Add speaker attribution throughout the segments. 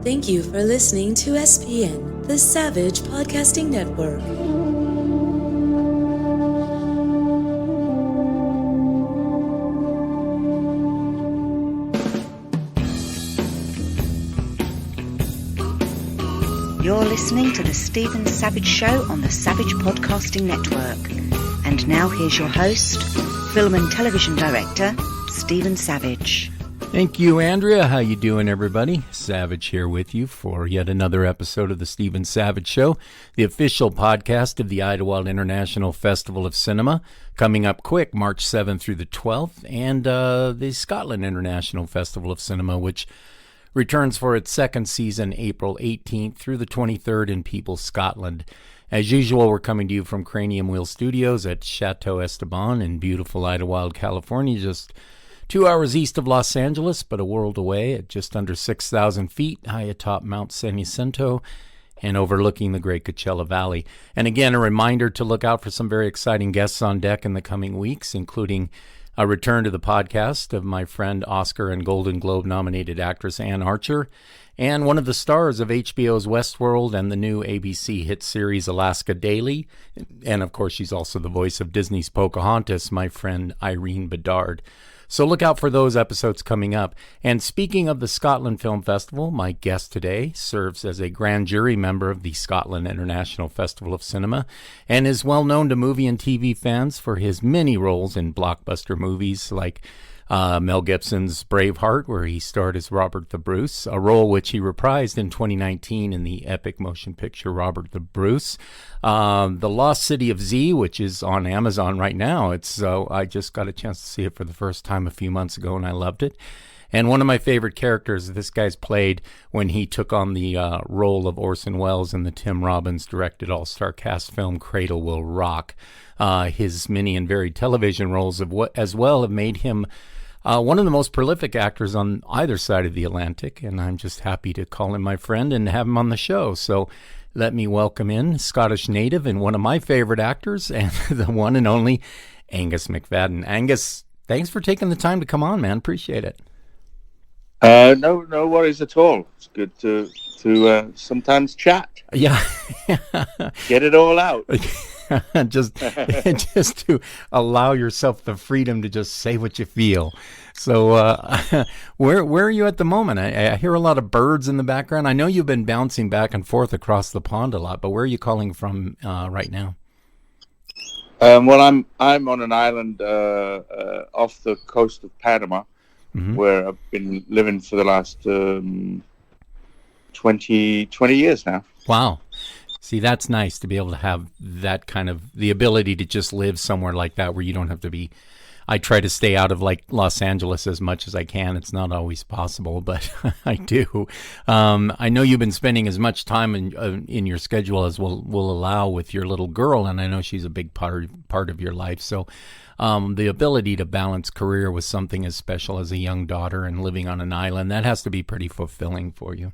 Speaker 1: Thank you for listening to SPN, the Savage Podcasting Network.
Speaker 2: You're listening to The Stephen Savage Show on the Savage Podcasting Network. And now here's your host, film and television director, Stephen Savage.
Speaker 3: Thank you, Andrea. How you doing, everybody? Savage here with you for yet another episode of The Stephen Savage Show, the official podcast of the Idlewild International Festival of Cinema, coming up quick, March 7th through the 12th, and the Scotland International Festival of Cinema, which returns for its second season April 18th through the 23rd in Peoples, Scotland. As usual, we're coming to you from Cranium Wheel Studios at Chateau Esteban in beautiful Idlewild, California, just 2 hours east of Los Angeles, but a world away at just under 6,000 feet high atop Mount San Jacinto and overlooking the Great Coachella Valley. And again, a reminder to look out for some very exciting guests on deck in the coming weeks, including a return to the podcast of my friend Oscar and Golden Globe nominated actress Anne Archer, and one of the stars of HBO's Westworld and the new ABC hit series Alaska Daily. And of course, she's also the voice of Disney's Pocahontas, my friend Irene Bedard. So look out for those episodes coming up. And speaking of the Scotland Film Festival, my guest today serves as a grand jury member of the Scotland International Festival of Cinema and is well known to movie and TV fans for his many roles in blockbuster movies like Mel Gibson's Braveheart, where he starred as Robert the Bruce, a role which he reprised in 2019 in the epic motion picture Robert the Bruce. The Lost City of Z, which is on Amazon right now. I just got a chance to see it for the first time a few months ago, and I loved it. And one of my favorite characters this guy's played when he took on the role of Orson Welles in the Tim Robbins directed all-star cast film Cradle Will Rock. His many and varied television roles as well have made him one of the most prolific actors on either side of the Atlantic, and I'm just happy to call him my friend and have him on the show. So let me welcome in Scottish native and one of my favorite actors, and the one and only Angus MacFadyen. Angus, thanks for taking the time to come on, man. Appreciate it.
Speaker 4: No worries at all. It's good to sometimes chat.
Speaker 3: Yeah.
Speaker 4: Get it all out.
Speaker 3: just to allow yourself the freedom to just say what you feel. So where are you at the moment? I hear a lot of birds in the background. I know you've been bouncing back and forth across the pond a lot, but where are you calling from right now?
Speaker 4: Well, I'm on an island off the coast of Panama, where I've been living for the last 20 years now.
Speaker 3: Wow. See, that's nice to be able to have that kind of, the ability to just live somewhere like that where you don't have to be, I try to stay out of like Los Angeles as much as I can. It's not always possible, but I do. I know you've been spending as much time in your schedule as will allow with your little girl, and I know she's a big part of your life. So the ability to balance career with something as special as a young daughter and living on an island, that has to be pretty fulfilling for you.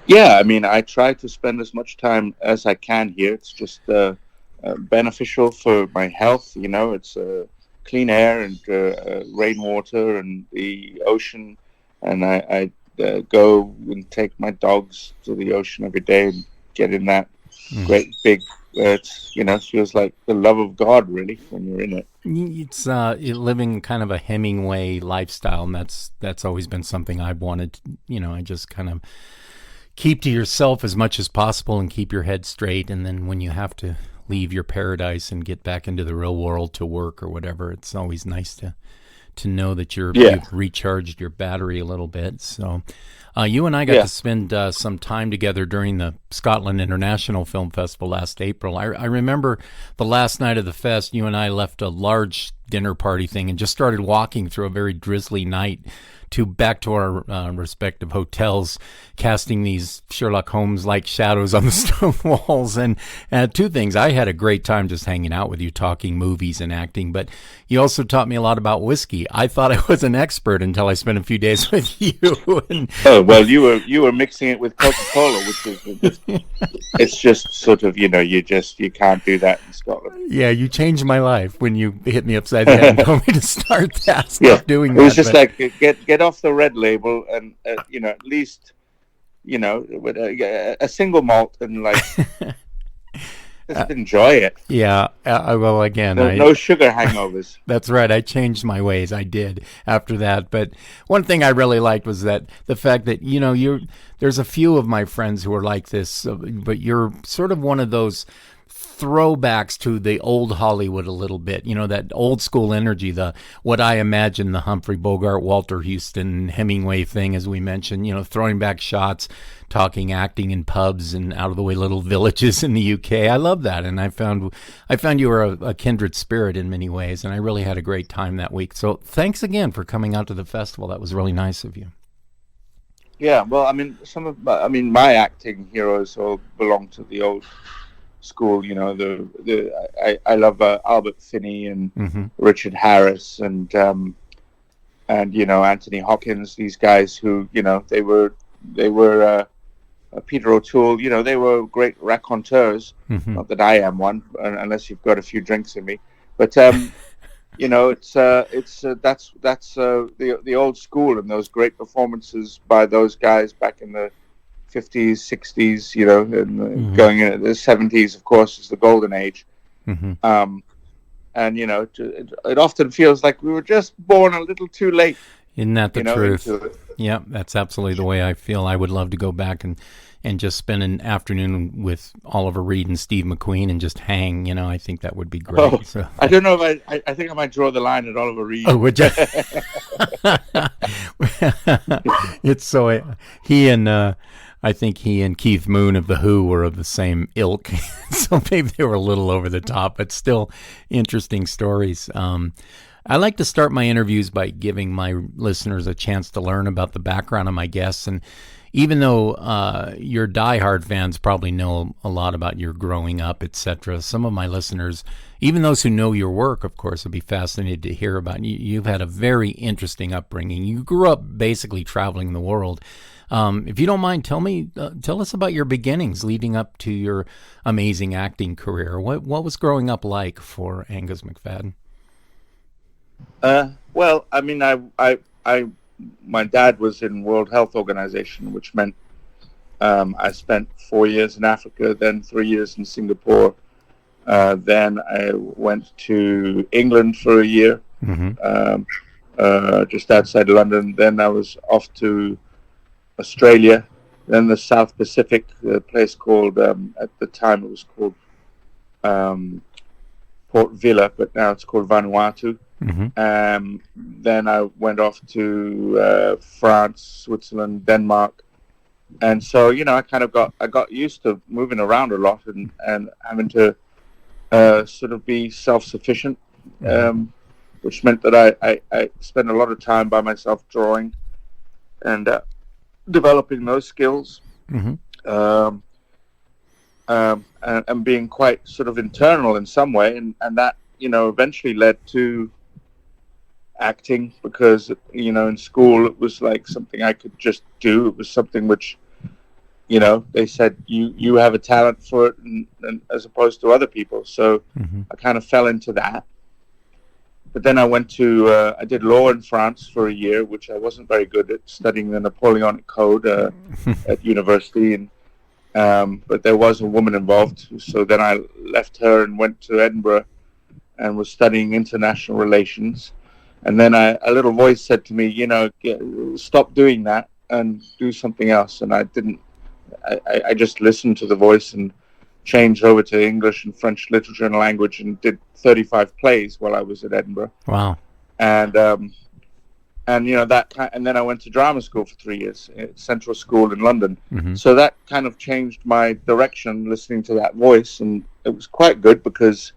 Speaker 4: Yeah, I mean, I try to spend as much time as I can here. It's just beneficial for my health. You know, it's clean air and rainwater and the ocean. And I go and take my dogs to the ocean every day and get in that great big, it feels like the love of God, really, when you're in it.
Speaker 3: It's living kind of a Hemingway lifestyle, and that's always been something I've wanted. I just kind of keep to yourself as much as possible and keep your head straight. And then when you have to leave your paradise and get back into the real world to work or whatever, it's always nice to know that you've recharged your battery a little bit. So you and I got to spend some time together during the Scotland International Film Festival last April. I remember the last night of the fest, you and I left a large dinner party thing and just started walking through a very drizzly night back to our respective hotels, casting these Sherlock Holmes-like shadows on the stone walls. And two things. I had a great time just hanging out with you, talking movies and acting, but you also taught me a lot about whiskey. I thought I was an expert until I spent a few days with you.
Speaker 4: Oh, well, you were mixing it with Coca-Cola, which is it's just sort of, you can't do that in Scotland.
Speaker 3: Yeah, you changed my life when you hit me upside the head and told me to start that. Stop doing that.
Speaker 4: It was just like, get off the red label and, at least, with a single malt and like, just enjoy it.
Speaker 3: Yeah. Well, again,
Speaker 4: no sugar hangovers.
Speaker 3: That's right. I changed my ways. I did after that. But one thing I really liked was that the fact that, there's a few of my friends who are like this, but you're sort of one of those throwbacks to the old Hollywood a little bit, that old school energy, what I imagine the Humphrey Bogart, Walter Houston, Hemingway thing, as we mentioned, throwing back shots, talking, acting in pubs and out of the way little villages in the UK. I love that. And I found you were a kindred spirit in many ways. And I really had a great time that week. So thanks again for coming out to the festival. That was really nice of you.
Speaker 4: Yeah. Well, my acting heroes all belong to the old school. I love Albert Finney and Richard Harris and Anthony Hopkins. These guys who they were Peter O'Toole. They were great raconteurs. Not that I am one, unless you've got a few drinks in me. But it's that's the old school and those great performances by those guys back in the 50s, 60s, and going into the 70s, of course, is the golden age. And, it often feels like we were just born a little too late.
Speaker 3: Isn't that the truth? Yeah, that's absolutely the way I feel. I would love to go back and just spend an afternoon with Oliver Reed and Steve McQueen and just hang. I think that would be great.
Speaker 4: Oh, so. I don't know if I think I might draw the line at Oliver Reed.
Speaker 3: Oh, would you? It's so he and I think he and Keith Moon of The Who were of the same ilk. So maybe they were a little over the top, but still interesting stories. I like to start my interviews by giving my listeners a chance to learn about the background of my guests. And even though your diehard fans probably know a lot about your growing up, etc., some of my listeners, even those who know your work, of course, would be fascinated to hear about you. You've had a very interesting upbringing. You grew up basically traveling the world. If you don't mind, tell us about your beginnings leading up to your amazing acting career. What was growing up like for Angus MacFadyen?
Speaker 4: Well, my dad was in World Health Organization, which meant I spent 4 years in Africa, then 3 years in Singapore. Then I went to England for a year, just outside London. Then I was off to Australia, then the South Pacific, a place called, at the time it was called Port Vila, but now it's called Vanuatu. Then I went off to France, Switzerland, Denmark, and so I got used to moving around a lot and having to sort of be self-sufficient, which meant that I spent a lot of time by myself drawing and developing those skills, and being quite sort of internal in some way, and that eventually led to acting, because in school it was like something I could just do. It was something which they said you have a talent for it, and as opposed to other people. So I kind of fell into that. But then I went to I did law in France for a year, which I wasn't very good at, studying the Napoleonic Code at university, and but there was a woman involved, so then I left her and went to Edinburgh and was studying international relations. And then a little voice said to me, stop doing that and do something else. And I didn't. I just listened to the voice and changed over to English and French literature and language and did 35 plays while I was at Edinburgh.
Speaker 3: Wow.
Speaker 4: And and then I went to drama school for 3 years at Central School in London. So that kind of changed my direction, listening to that voice, and it was quite good, because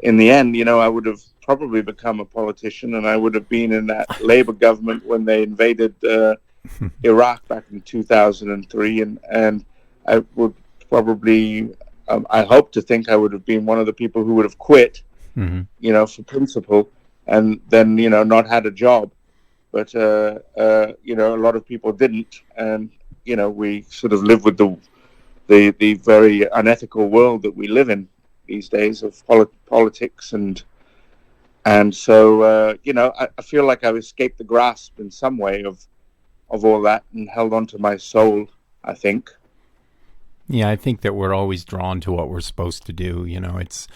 Speaker 4: in the end, I would have probably become a politician, and I would have been in that Labour government when they invaded Iraq back in 2003, and I would probably, I hope to think I would have been one of the people who would have quit, for principle, and then not had a job. But a lot of people didn't, and we sort of live with the very unethical world that we live in these days of politics and so I feel like I've escaped the grasp in some way of all that and held on to my soul, I think.
Speaker 3: Yeah, I think that we're always drawn to what we're supposed to do. It's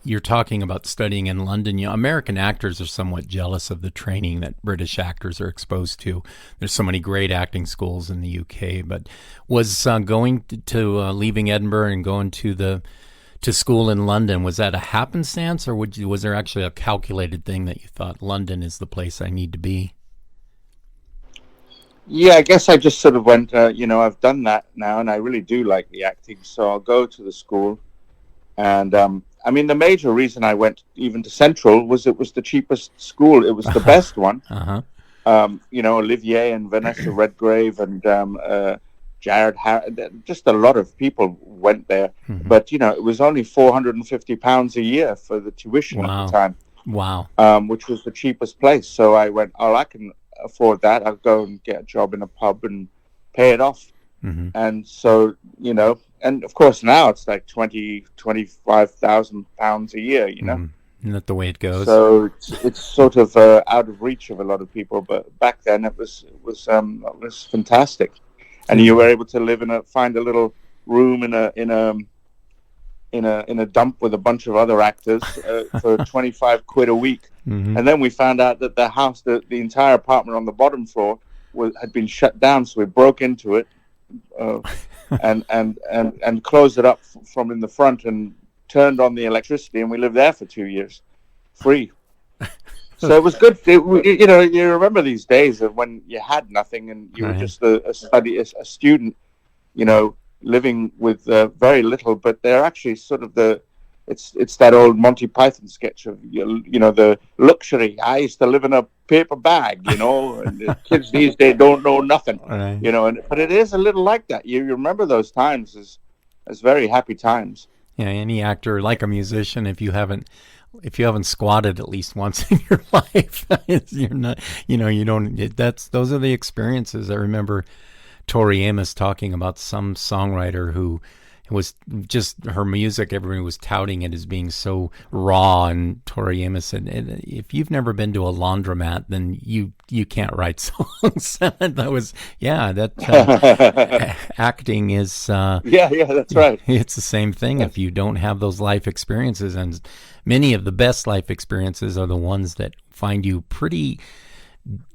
Speaker 3: you're talking about studying in London. American actors are somewhat jealous of the training that British actors are exposed to. There's so many great acting schools in the UK. But was going to leaving Edinburgh and going to school in London, was that a happenstance, or was there actually a calculated thing that you thought London is the place I need to be?
Speaker 4: Yeah, I guess I just sort of went, I've done that now, and I really do like the acting, so I'll go to the school. And the major reason I went even to Central was it was the cheapest school. It was the best one.
Speaker 3: Uh-huh.
Speaker 4: Olivier and Vanessa Redgrave and Jared Harris, just a lot of people went there.
Speaker 3: Mm-hmm.
Speaker 4: But, it was only £450 a year for the tuition at the time.
Speaker 3: Wow.
Speaker 4: Which was the cheapest place. So I went, I can afford that. I'll go and get a job in a pub and pay it off.
Speaker 3: Mm-hmm.
Speaker 4: And so, and of course now it's like £25,000 a year,
Speaker 3: Mm-hmm. Isn't that the way it goes?
Speaker 4: So it's sort of out of reach of a lot of people. But back then it was fantastic, and you were able to find a little room in a dump with a bunch of other actors for 25 quid a week.
Speaker 3: Mm-hmm.
Speaker 4: And then we found out that the house, the entire apartment on the bottom floor had been shut down. So we broke into it and closed it up from in the front and turned on the electricity. And we lived there for 2 years, free. So it was good. You remember these days of when you had nothing and you were just a student, living with very little, but they're actually sort of it's that old Monty Python sketch of the luxury. I used to live in a paper bag, and the kids these days don't know nothing, but it is a little like that. You remember those times as very happy times.
Speaker 3: Yeah, any actor, like a musician, if you haven't squatted at least once in your life, you're not, you don't. Those are the experiences. I remember Tori Amos talking about some songwriter who was just her music. Everyone was touting it as being so raw, and Tori Amos said, "If you've never been to a laundromat, then you can't write songs." That was acting is
Speaker 4: that's right.
Speaker 3: It's the same thing. If you don't have those life experiences, and many of the best life experiences are the ones that find you pretty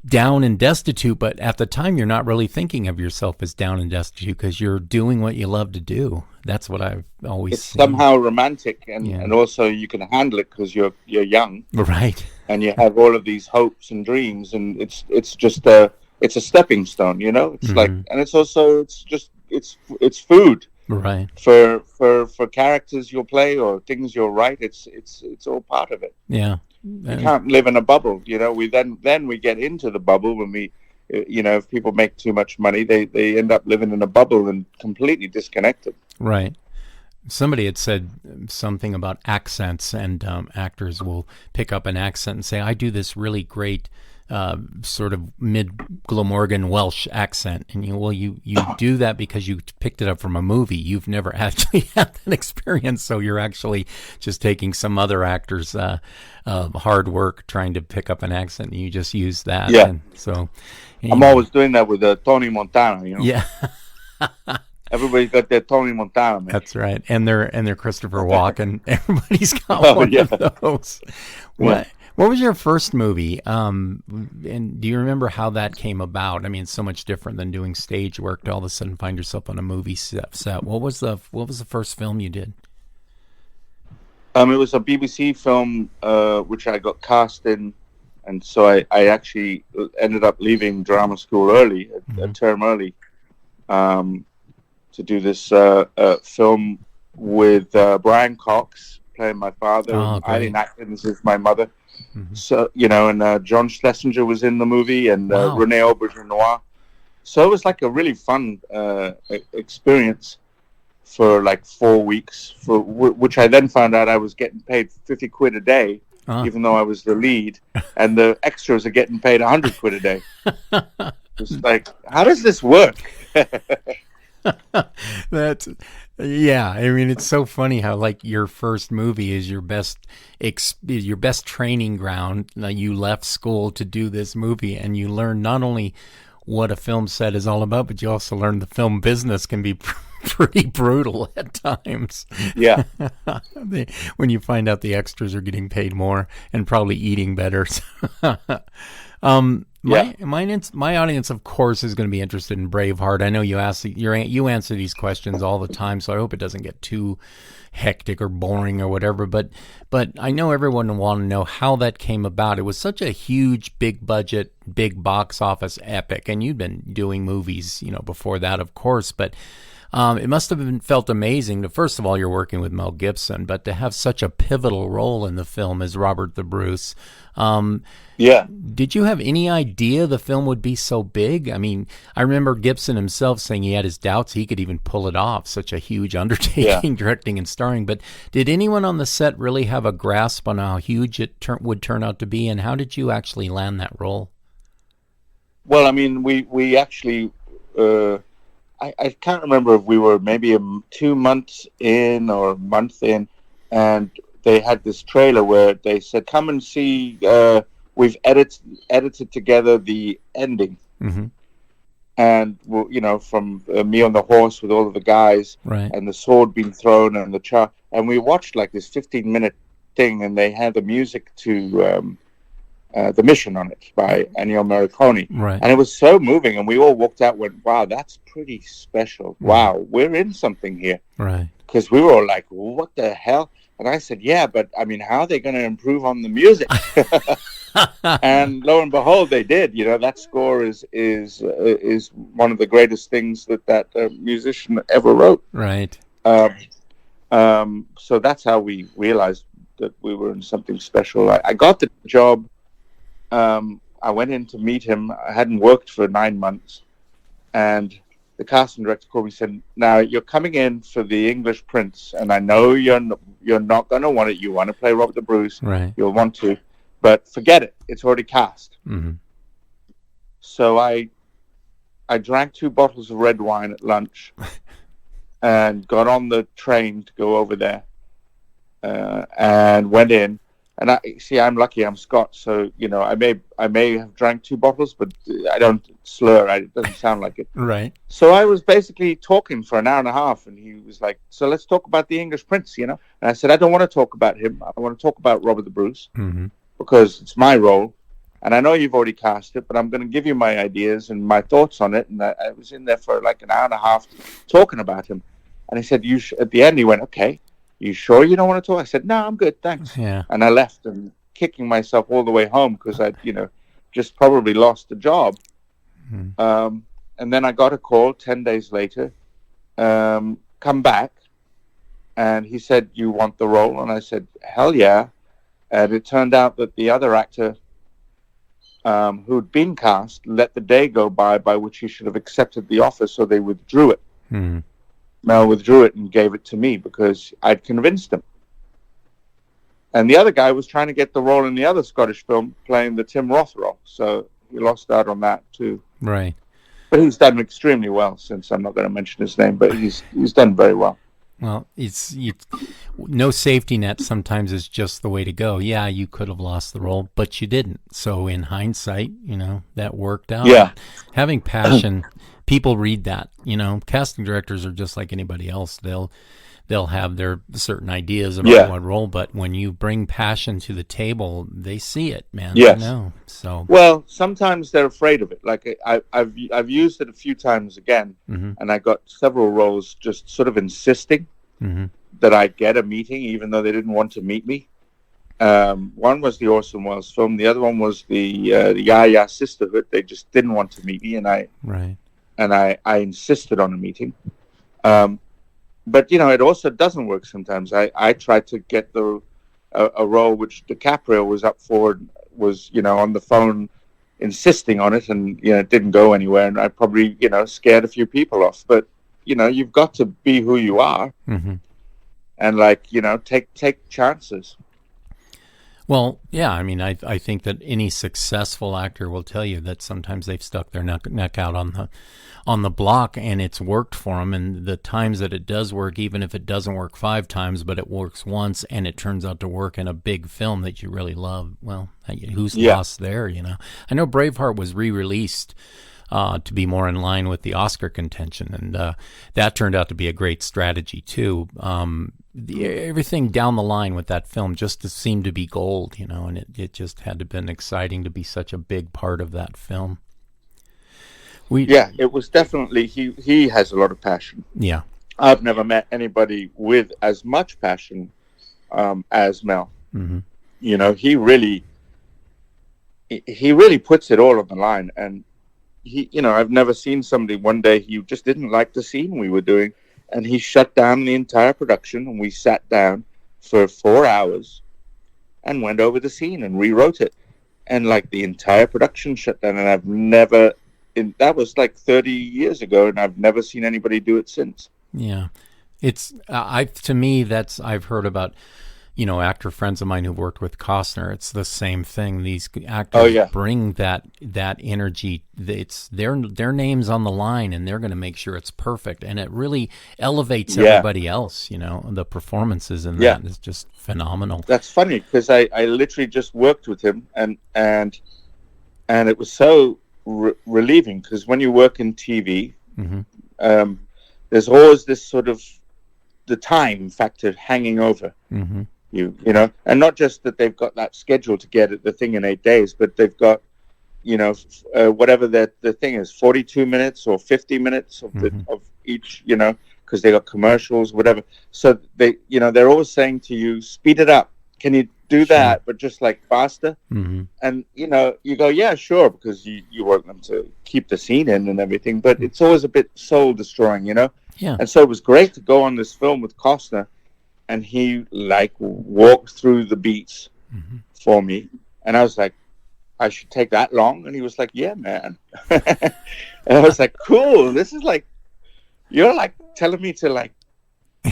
Speaker 3: down and destitute, but at the time you're not really thinking of yourself as down and destitute because you're doing what you love to do. That's what I've always seen.
Speaker 4: Somehow romantic, and also you can handle it because you're young,
Speaker 3: right?
Speaker 4: And you have all of these hopes and dreams, and it's just a stepping stone, It's
Speaker 3: mm-hmm.
Speaker 4: like, and it's also it's food,
Speaker 3: right?
Speaker 4: For characters you'll play or things you'll write. It's all part of it.
Speaker 3: Yeah.
Speaker 4: You can't live in a bubble, We then we get into the bubble when we, if people make too much money, they end up living in a bubble and completely disconnected.
Speaker 3: Right. Somebody had said something about accents, and actors will pick up an accent and say, "I do this really great sort of mid-Glamorgan Welsh accent," and you do that because you picked it up from a movie. You've never actually had that experience, so you're actually just taking some other actor's hard work trying to pick up an accent, and you just use that.
Speaker 4: Yeah.
Speaker 3: And so
Speaker 4: I'm always doing that with Tony Montana.
Speaker 3: Yeah.
Speaker 4: Everybody's got their Tony Montana, man.
Speaker 3: That's right, and they're Christopher Walken. Everybody's got one of those.
Speaker 4: Yeah.
Speaker 3: What was your first movie? And do you remember how that came about? I mean, it's so much different than doing stage work to all of a sudden find yourself on a movie set. What was the first film you did?
Speaker 4: It was a BBC film which I got cast in, and so I actually ended up leaving drama school early, a term early, to do this film with Brian Cox playing my father.
Speaker 3: Oh, great.
Speaker 4: Eileen Atkins is my mother.
Speaker 3: Mm-hmm.
Speaker 4: So, and John Schlesinger was in the movie, and
Speaker 3: Wow.
Speaker 4: Renee Auberjonois. So it was like a really fun experience for like 4 weeks, which I then found out I was getting paid 50 quid a day, even though I was the lead, and the extras are getting paid 100 quid a day. It's like, how does this work?
Speaker 3: That's, yeah. I mean, it's so funny how like your first movie is your best training ground. Now, you left school to do this movie, and you learn not only what a film set is all about, but you also learn the film business can be pretty brutal at times.
Speaker 4: Yeah.
Speaker 3: When you find out the extras are getting paid more and probably eating better. My audience, of course, is going to be interested in Braveheart. I know you answer these questions all the time, so I hope it doesn't get too hectic or boring or whatever. But I know everyone will want to know how that came about. It was such a huge, big budget, big box office epic, and you'd been doing movies, before that, of course. But it must have felt amazing to, first of all, you're working with Mel Gibson, but to have such a pivotal role in the film as Robert the Bruce.
Speaker 4: Yeah.
Speaker 3: Did you have any idea the film would be so big? I mean, I remember Gibson himself saying he had his doubts he could even pull it off, such a huge undertaking, directing and starring. But did anyone on the set really have a grasp on how huge it would turn out to be, and how did you actually land that role?
Speaker 4: Well, I mean, we actually, I can't remember if we were maybe 2 months in or a month in, and they had this trailer where they said, come and see, we've edited together the ending.
Speaker 3: Mm-hmm.
Speaker 4: And, from me on the horse with all of the guys,
Speaker 3: right,
Speaker 4: and the sword being thrown and the char. And we watched like this 15-minute thing, and they had the music to The Mission on it by Ennio Morricone.
Speaker 3: right.
Speaker 4: And it was so moving, and we all walked out and went, wow, that's pretty special. Wow, we're in something here.
Speaker 3: Right.
Speaker 4: Because we were all like, what the hell? And I said, yeah, but I mean, how are they going to improve on the music? And lo and behold, they did. That score is one of the greatest things that musician ever wrote.
Speaker 3: Right.
Speaker 4: So that's how we realized that we were in something special. I got the job. I went in to meet him. I hadn't worked for 9 months, and the casting director called me and said, now you're coming in for the English Prince, and I know you're not going to want it. You want to play Robert the Bruce.
Speaker 3: Right.
Speaker 4: You'll want to, but forget it. It's already cast.
Speaker 3: Mm-hmm.
Speaker 4: So I drank 2 bottles of red wine at lunch and got on the train to go over there, and went in. And I'm lucky. I'm Scots, so I may have drank 2 bottles, but I don't slur. It doesn't sound like it.
Speaker 3: Right.
Speaker 4: So I was basically talking for an hour and a half, and he was like, "So let's talk about the English Prince," And I said, "I don't want to talk about him. I want to talk about Robert the Bruce,
Speaker 3: mm-hmm.
Speaker 4: because it's my role, and I know you've already cast it, but I'm going to give you my ideas and my thoughts on it." And I was in there for like an hour and a half talking about him, and he said, at the end, he went, "Okay. You sure you don't want to talk?" I said, "No, I'm good, thanks."
Speaker 3: Yeah.
Speaker 4: And I left, and kicking myself all the way home because I'd, just probably lost the job.
Speaker 3: Mm-hmm.
Speaker 4: And then I got a call 10 days later, come back, and he said, "You want the role?" And I said, "Hell yeah." And it turned out that the other actor who'd been cast let the day go by which he should have accepted the offer, so they withdrew it.
Speaker 3: Mm-hmm.
Speaker 4: Mel withdrew it and gave it to me because I'd convinced him. And the other guy was trying to get the role in the other Scottish film, playing the Tim Roth role. So he lost out on that too.
Speaker 3: Right.
Speaker 4: But he's done extremely well since. I'm not going to mention his name, but he's done very well.
Speaker 3: Well, no safety net sometimes is just the way to go. Yeah, you could have lost the role, but you didn't. So in hindsight, that worked out.
Speaker 4: Yeah.
Speaker 3: Having passion, people read that. Casting directors are just like anybody else. They'll have their certain ideas about what role, but when you bring passion to the table, they see it, man.
Speaker 4: Yes.
Speaker 3: So.
Speaker 4: Well, sometimes they're afraid of it. Like I've used it a few times again,
Speaker 3: mm-hmm.
Speaker 4: and I got several roles just sort of insisting
Speaker 3: mm-hmm.
Speaker 4: that I get a meeting, even though they didn't want to meet me. One was the Orson Welles film. The other one was the Yaya Sisterhood. They just didn't want to meet me, and I insisted on a meeting. But it also doesn't work sometimes. I tried to get a role which DiCaprio was up for, was on the phone insisting on it, and it didn't go anywhere, and I probably scared a few people off. But you've got to be who you are,
Speaker 3: mm-hmm.
Speaker 4: and take chances.
Speaker 3: Well, yeah, I mean, I think that any successful actor will tell you that sometimes they've stuck their neck out on the block, and it's worked for them. And the times that it does work, even if it doesn't work 5 times, but it works once, and it turns out to work in a big film that you really love. Well, who's lost there? You know, I know Braveheart was re-released to be more in line with the Oscar contention, and that turned out to be a great strategy too. Everything down the line with that film just seemed to be gold, you know, and it just had to have been exciting to be such a big part of that film.
Speaker 4: It was definitely, he has a lot of passion.
Speaker 3: Yeah.
Speaker 4: I've never met anybody with as much passion as Mel.
Speaker 3: Mm-hmm.
Speaker 4: You know, he really puts it all on the line. And I've never seen somebody one day, he just didn't like the scene we were doing, and he shut down the entire production, and we sat down for 4 hours and went over the scene and rewrote it. And like the entire production shut down, and that was like 30 years ago, and I've never seen anybody do it since.
Speaker 3: Yeah. It's, I've heard about, you know, actor friends of mine who've worked with Costner. It's the same thing. These actors bring that energy. It's their name's on the line, and they're going to make sure it's perfect. And it really elevates everybody else. You know, the performances in that is just phenomenal.
Speaker 4: That's funny, because I literally just worked with him, and it was so relieving, because when you work in TV, there's always this sort of the time factor hanging over. Mm-hmm. You know, and not just that they've got that schedule to get the thing in 8 days, but they've got, you know, whatever the thing is, 42 minutes or 50 minutes of each, you know, because they got commercials, whatever. So they, you know, they're always saying to you, speed it up. Can you do that, but just like faster? Mm-hmm. And, you know, you go, yeah, sure, because you want them to keep the scene in and everything, but it's always a bit soul destroying, you know? Yeah. And so it was great to go on this film with Costner, and he like walked through the beats for me, and I was like, I should take that long? And he was like, yeah, man. And I was like, cool, this is like, you're like telling me to like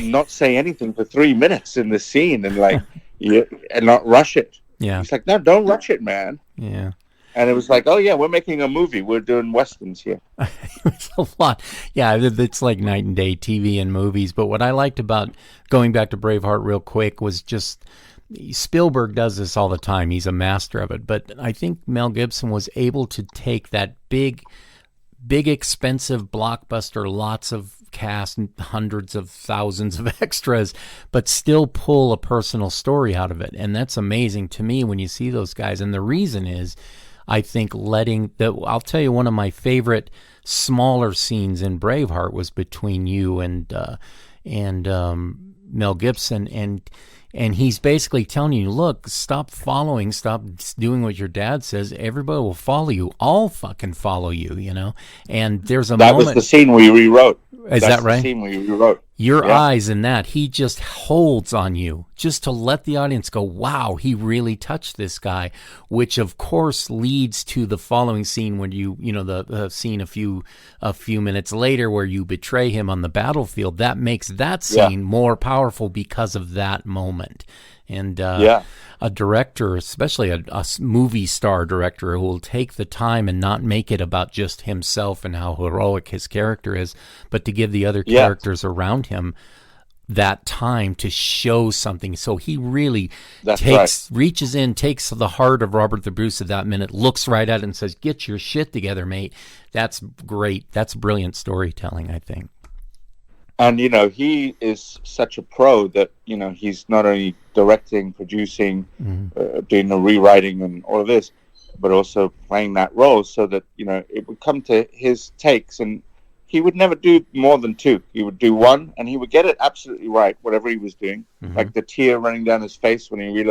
Speaker 4: not say anything for 3 minutes in the scene, and like and not rush it. Yeah. He's like, no, don't rush it, man. Yeah. And it was like, oh yeah, we're making a movie. We're doing westerns here.
Speaker 3: It's a lot. Yeah, it's like night and day, TV and movies. But what I liked about going back to Braveheart real quick was just Spielberg does this all the time. He's a master of it. But I think Mel Gibson was able to take that big, expensive blockbuster, lots of cast and hundreds of thousands of extras, but still pull a personal story out of it. And that's amazing to me when you see those guys. And the reason is, I think I'll tell you, one of my favorite smaller scenes in Braveheart was between you and Mel Gibson, and he's basically telling you, look, stop doing what your dad says. Everybody will follow you. I'll fucking follow you, you know? And there's a moment.
Speaker 4: That was the scene we rewrote.
Speaker 3: Is that right?
Speaker 4: The scene we rewrote.
Speaker 3: Your eyes in that, he just holds on you just to let the audience go, wow, he really touched this guy, which of course leads to the following scene when you know, the scene a few minutes later where you betray him on the battlefield. That makes that scene more powerful because of that moment. And a director, especially a movie star director, who will take the time and not make it about just himself and how heroic his character is, but to give the other characters around him that time to show something. So he really reaches in, takes the heart of Robert the Bruce at that minute, looks right at it and says, get your shit together, mate. That's great. That's brilliant storytelling, I think.
Speaker 4: And, you know, he is such a pro that, you know, he's not only directing, producing, doing the rewriting and all of this, but also playing that role so that, you know, it would come to his takes, and he would never do more than 2. He would do 1, and he would get it absolutely right, whatever he was doing. Like the tear running down his face when he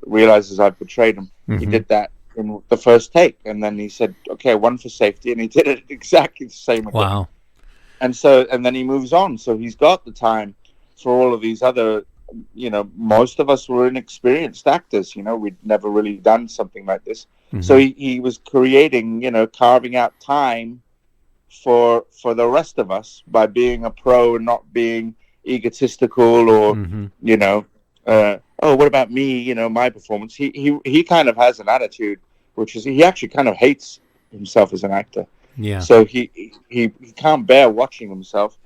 Speaker 4: realizes I betrayed him. He did that in the first take, and then he said, okay, 1 for safety, and he did it exactly the same again. Wow. And then he moves on. So he's got the time for all of these other, you know, most of us were inexperienced actors, you know, we'd never really done something like this. So he was creating, you know, carving out time for the rest of us by being a pro and not being egotistical or, you know, oh, what about me? You know, my performance. He kind of has an attitude, which is he actually kind of hates himself as an actor.
Speaker 3: Yeah.
Speaker 4: So he can't bear watching himself,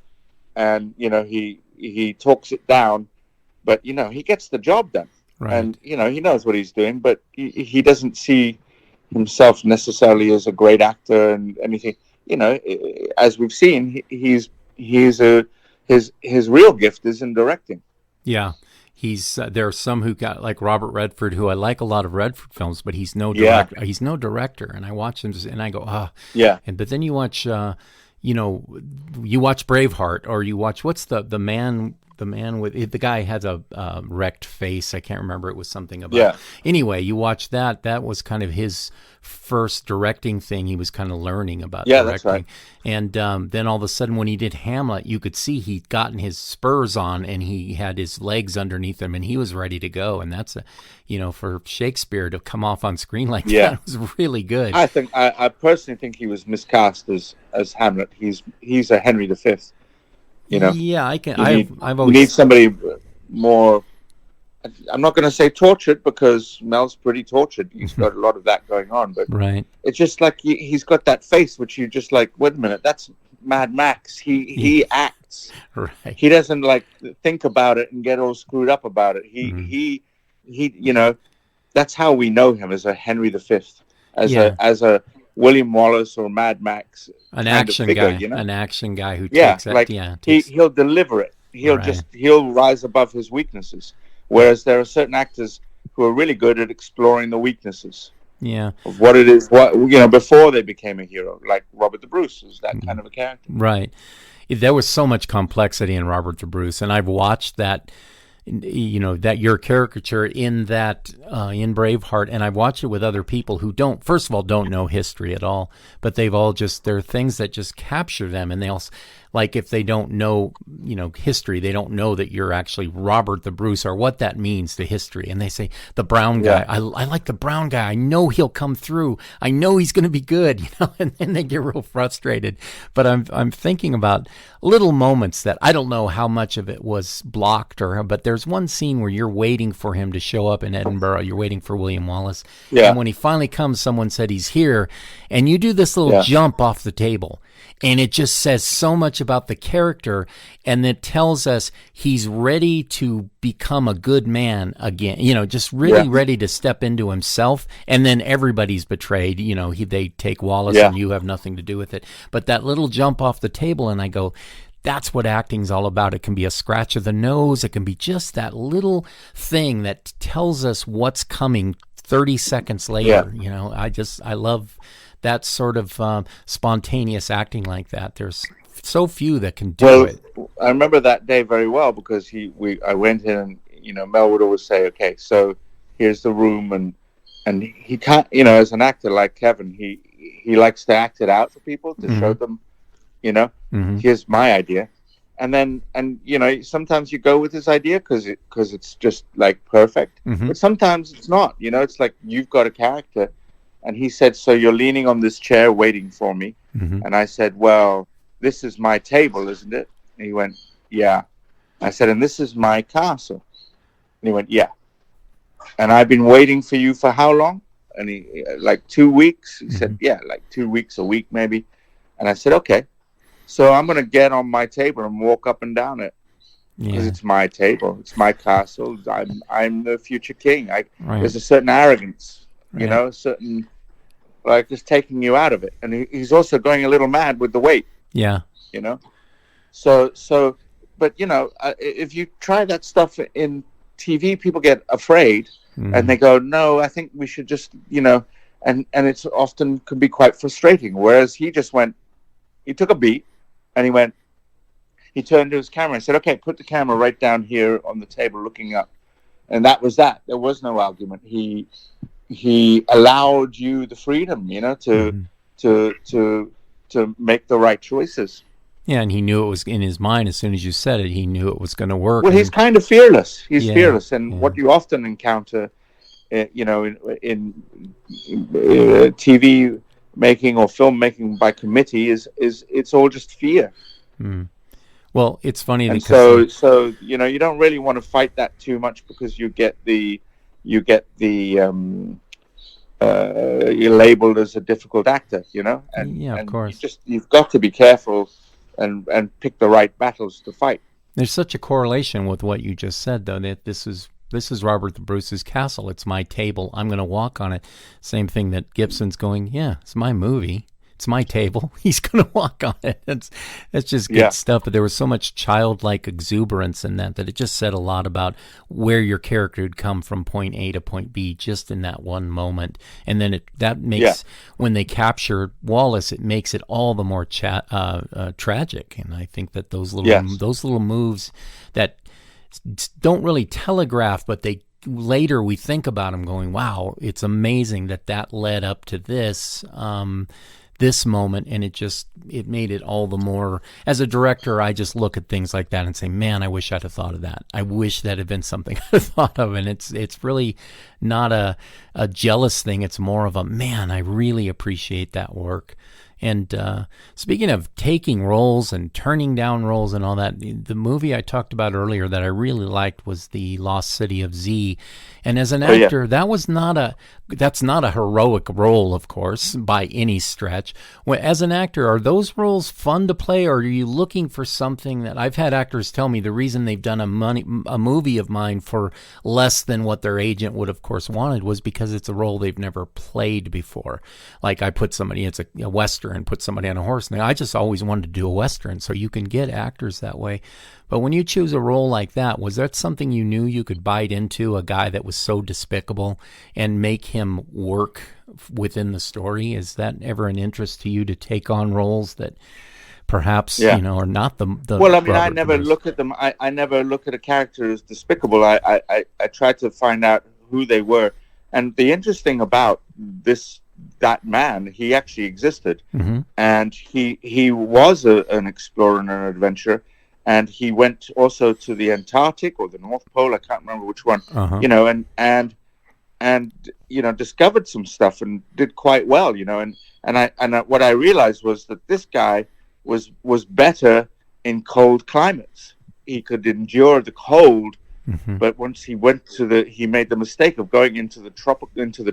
Speaker 4: and you know he talks it down, but you know he gets the job done,
Speaker 3: Right.
Speaker 4: and you know he knows what he's doing, but he doesn't see himself necessarily as a great actor and anything. You know, as we've seen, he's his real gift is in directing.
Speaker 3: Yeah. There are some who got, like Robert Redford, who I like a lot of Redford films, but he's no
Speaker 4: Yeah.
Speaker 3: director. He's no director, and I watch him and I go,
Speaker 4: Yeah.
Speaker 3: but then you watch, you watch Braveheart, or you watch what's the man with the guy has a wrecked face. I can't remember. It was something about.
Speaker 4: Yeah.
Speaker 3: Anyway, you watch that. That was kind of his first directing thing. He was kind of learning about
Speaker 4: Yeah,
Speaker 3: directing.
Speaker 4: that's right.
Speaker 3: And then all of a sudden, when he did Hamlet, you could see he'd gotten his spurs on and he had his legs underneath him and he was ready to go. And that's, for Shakespeare to come off on screen like that was really good.
Speaker 4: I personally think he was miscast as Hamlet. He's a Henry V. You know.
Speaker 3: Yeah, I can.
Speaker 4: You need somebody more. I'm not going to say tortured because Mel's pretty tortured. He's got a lot of that going on, but
Speaker 3: right.
Speaker 4: It's just like he's got that face, which you just like. Wait a minute, that's Mad Max. He acts.
Speaker 3: Right.
Speaker 4: He doesn't like think about it and get all screwed up about it. He that's how we know him as a Henry V, as a William Wallace or Mad Max,
Speaker 3: an action
Speaker 4: figure,
Speaker 3: guy, an action guy who
Speaker 4: takes
Speaker 3: it.
Speaker 4: Like he'll deliver it. He'll rise above his weaknesses. Whereas there are certain actors who are really good at exploring the weaknesses.
Speaker 3: Yeah.
Speaker 4: Of what it is, before they became a hero, like Robert the Bruce is that kind of a character.
Speaker 3: Right. There was so much complexity in Robert the Bruce, and I've watched that. That your caricature in that in Braveheart, and I've watched it with other people who don't know history at all, but they've all there are things that just capture them, and they also, like, if they don't know history, they don't know that you're actually Robert the Bruce or what that means to history, and they say the brown guy. I like the brown guy. I know he'll come through. I know he's going to be good. And then they get real frustrated. But I'm thinking about little moments that I don't know how much of it was blocked but there's one scene where you're waiting for him to show up in Edinburgh. You're waiting for William Wallace.
Speaker 4: Yeah.
Speaker 3: And when he finally comes, someone said he's here, and you do this little jump off the table. And it just says so much about the character, and it tells us he's ready to become a good man again, just really ready to step into himself. And then everybody's betrayed, they take Wallace and you have nothing to do with it. But that little jump off the table, and I go, that's what acting's all about. It can be a scratch of the nose. It can be just that little thing that tells us what's coming 30 seconds later. I love that sort of spontaneous acting like that. There's so few that can do it.
Speaker 4: I remember that day very well because I went in and Mel would always say, okay, so here's the room, and he can't, as an actor like Kevin, he likes to act it out for people to show them, here's my idea, and sometimes you go with his idea because it's just like perfect, but sometimes it's not. It's like you've got a character. And he said, so you're leaning on this chair waiting for me. And I said, well, this is my table, isn't it? And he went, yeah. I said, and this is my castle. And he went, yeah. And I've been waiting for you for how long? And he, like 2 weeks. He said, yeah, like 2 weeks, a week maybe. And I said, okay. So I'm going to get on my table and walk up and down it. Because it's my table. It's my castle. I'm the future king. There's a certain arrogance. Certain, like, just taking you out of it. And he's also going a little mad with the weight. Yeah. So, but, if you try that stuff in TV, people get afraid and they go, no, I think we should just, and it's often can be quite frustrating. Whereas he just he took a beat and he turned to his camera and said, okay, put the camera right down here on the table looking up. And that was that. There was no argument. He allowed you the freedom, to make the right choices.
Speaker 3: Yeah, and he knew it was in his mind as soon as you said it. He knew it was going to work.
Speaker 4: Well, he's kind of fearless. He's fearless, and what you often encounter, in TV making or film making by committee is it's all just fear.
Speaker 3: Well, it's funny
Speaker 4: And
Speaker 3: because
Speaker 4: so you know, you don't really want to fight that too much, because you're labeled as a difficult actor, you know,
Speaker 3: yeah, of
Speaker 4: and
Speaker 3: course.
Speaker 4: you've got to be careful and pick the right battles to fight.
Speaker 3: There's such a correlation with what you just said, though, that this is Robert the Bruce's castle. It's my table. I'm going to walk on it. Same thing that Gibson's going, yeah, it's my movie. It's my table. He's going to walk on it. It's just good stuff. But there was so much childlike exuberance in that it just said a lot about where your character would come from point A to point B just in that one moment. And then that makes, when they capture Wallace, it makes it all the more tragic. And I think that those little moves that don't really telegraph, but later we think about them going, wow, it's amazing that led up to this moment, and it made it all the more. As a director, I just look at things like that and say, man, I wish I'd have thought of that. I wish that had been something I'd have thought of. And it's really not a jealous thing. It's more of a, man, I really appreciate that work. And speaking of taking roles and turning down roles and all that, the movie I talked about earlier that I really liked was The Lost City of Z. And as an actor, that's not a heroic role, of course, by any stretch. As an actor, are those roles fun to play, or are you looking for something that I've had actors tell me the reason they've done a movie of mine for less than what their agent would, of course, wanted was because it's a role they've never played before. Like I put somebody, it's a Western, put somebody on a horse. Now, I just always wanted to do a Western, so you can get actors that way. But when you choose a role like that, was that something you knew you could bite into, a guy that was so despicable, and make him work within the story? Is that ever an interest to you, to take on roles that perhaps, are not the
Speaker 4: well, I mean, I
Speaker 3: Robert
Speaker 4: never
Speaker 3: Bruce?
Speaker 4: look at them. I never look at a character as despicable. I try to find out who they were. And the interesting about that man, he actually existed.
Speaker 3: Mm-hmm.
Speaker 4: And he was an explorer and an adventurer. And he went also to the Antarctic or the North Pole. I can't remember which one.
Speaker 3: Uh-huh.
Speaker 4: You know, and discovered some stuff and did quite well. You know, and what I realized was that this guy was better in cold climates. He could endure the cold,
Speaker 3: Mm-hmm.
Speaker 4: but once he went he made the mistake of going into the